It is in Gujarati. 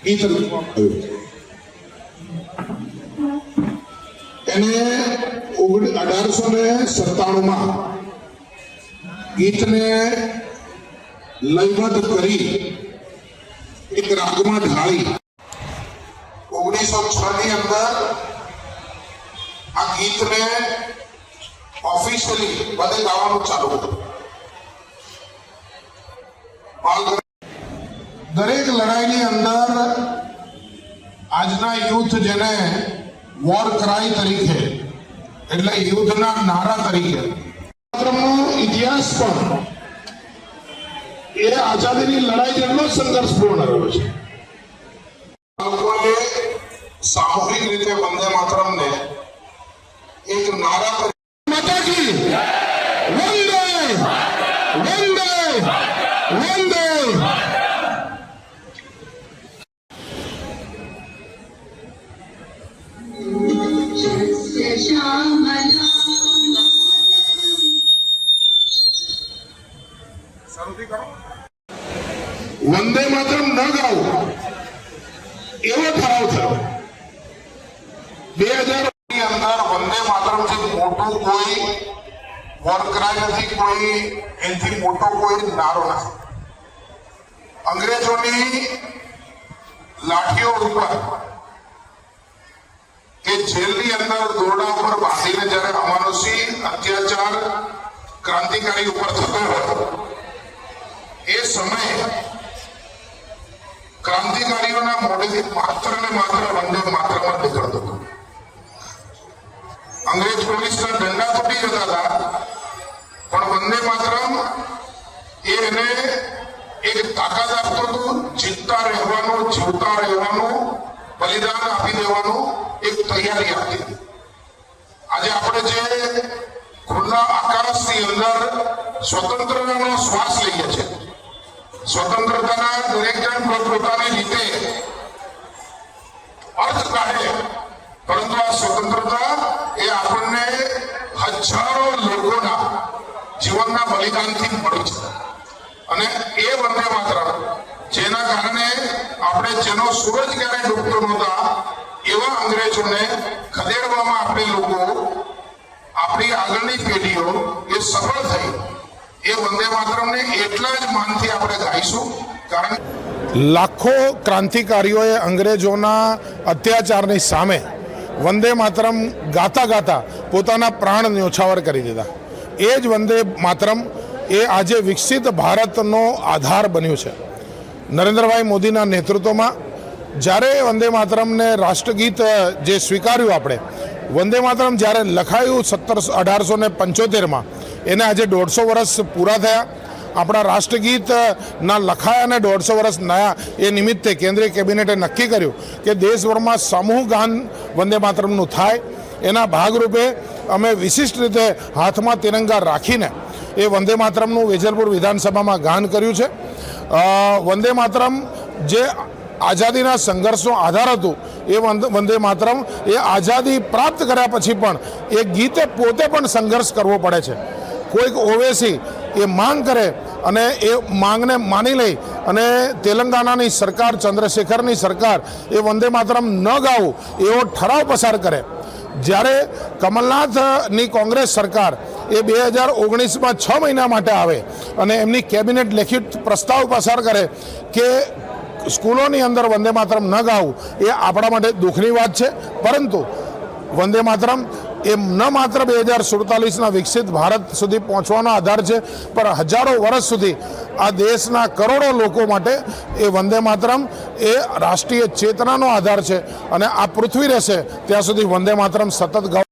ગીત લખવામાં એને 1897 ગીતને લયબદ્ધ કરી એક રાગમાં ઢાળી 1906 ની અંદર આ ગીતને ઓફિશિયલી બધે ગાવાનું ચાલુ કર્યું। દરેક લડાઈની અંદર આજના યુથ જેને વોર ક્રાય તરીકે એટલે યુદ્ધના નારા તરીકે ઇતિહાસ પણ એ આઝાદીની લડાઈ જેટલો સંઘર્ષપૂર્ણ રહ્યો છે। લોકોએ સામૂહિક રીતે વંદે માતરમને એક નારા માતાજી વંદે વંદે વંદે। વંદે માતરમ ન ગાવું એવો ઠરાવ થયો। 2000 ની અંદર વંદે માતરમથી મોટું કોઈ વોર ક્રાય નથી, કોઈ એનાથી મોટો કોઈ નારો નથી। અંગ્રેજોની લાઠીઓ ઉપર કે જેલની અંદર દોરડા ઉપર બાંધીને જ્યારે અમાનુષી અત્યાચાર ક્રાંતિકારી ઉપર થતો હતો એ સમયે ક્રાંતિકારીઓના મોઢેથી માત્ર ને માત્ર વંદે માતરમ જ નીકળતો હતો। અંગ્રેજ પોલીસના દંડા તૂટી જતા હતા, પણ વંદે માતરમ એને એક તાકાત આપતો હતો, જીતતા રહેવાનું, જીવતા રહેવાનું, બલિદાન આપી દેવાનું એક તૈયારી આપતી હતી। આજે આપણે જે ખુલ્લા આકાશની અંદર સ્વતંત્રતાનો શ્વાસ લઈએ છીએ, સ્વતંત્રતાના દરેક જણ પોતપોતાની રીતે અર્થ કાઢે, પરંતુ આ સ્વતંત્રતા એ આપણને હજારો લોકોના જીવનના બલિદાનથી મળી છે। અને એ વંદે માતરમ જેના કારણે આપણે જેનો સૂરજ ક્યારે ડૂબતો નહોતા એવા અંગ્રેજોને ખદેડવામાં આપણે લોકો, આપણી આગળની પેઢીઓ એ સફળ થઈ। એ વંદે માતરમને એટલા જ માનથી આપણે ગાઈશું, કારણ લાખો ક્રાંતિકારીઓએ અંગ્રેજોના અત્યાચારની સામે વંદે માતરમ ગાતા ગાતા પોતાના પ્રાણ ન્યોછાવર કરી દીધા। એ જ વંદે માતરમ એ આજે વિકસિત ભારતનો આધાર બન્યું છે। નરેન્દ્રભાઈ મોદીના નેતૃત્વમાં જ્યારે વંદે માતરમને રાષ્ટ્રગીત જે સ્વીકાર્યું, આપણે વંદે માતરમ જ્યારે લખાયું 1875માં, એને આજે 150 વર્ષ પૂરા થયા। આપણા રાષ્ટ્રગીતના લખાયાને 150 વર્ષ નયા એ નિમિત્તે કેન્દ્રીય કેબિનેટે નક્કી કર્યું કે દેશભરમાં સમૂહ ગાન વંદે માતરમનું થાય। એના ભાગરૂપે અમે વિશિષ્ટ રીતે હાથમાં તિરંગા રાખીને એ વંદે માતરમનું વેજલપુર વિધાનસભામાં ગાન કર્યું છે। વંદે માતરમ જે આઝાદીના સંઘર્ષનો આધાર હતું, એ વંદે માતરમ એ આઝાદી પ્રાપ્ત કર્યા પછી પણ એ ગીતે પોતે પણ સંઘર્ષ કરવો પડે છે। કોઈક ઓવેસી એ માંગ કરે અને એ માંગને માની લઈ અને તેલંગાણાની સરકાર, ચંદ્રશેખરની સરકાર એ વંદે માતરમ ન ગાવું એવો ઠરાવ પસાર કરે। જ્યારે કમલનાથની કોંગ્રેસ સરકાર એ 2019માં 6 મહિના માટે આવે અને એમની કેબિનેટ લેખિત પ્રસ્તાવ પસાર કરે કે સ્કૂલોની અંદર વંદે માતરમ ન ગાવું, એ આપણા માટે દુઃખની વાત છે। પરંતુ વંદે માતરમ એ ન માત્ર 2047ના વિકસિત ભારત સુધી પહોંચવાનો આધાર છે, પણ હજારો વર્ષ સુધી આ દેશના કરોડો લોકો માટે એ વંદે માતરમ એ રાષ્ટ્રીય ચેતનાનો આધાર છે। અને આ પૃથ્વી રહેશે ત્યાં સુધી વંદે માતરમ સતત ગાવ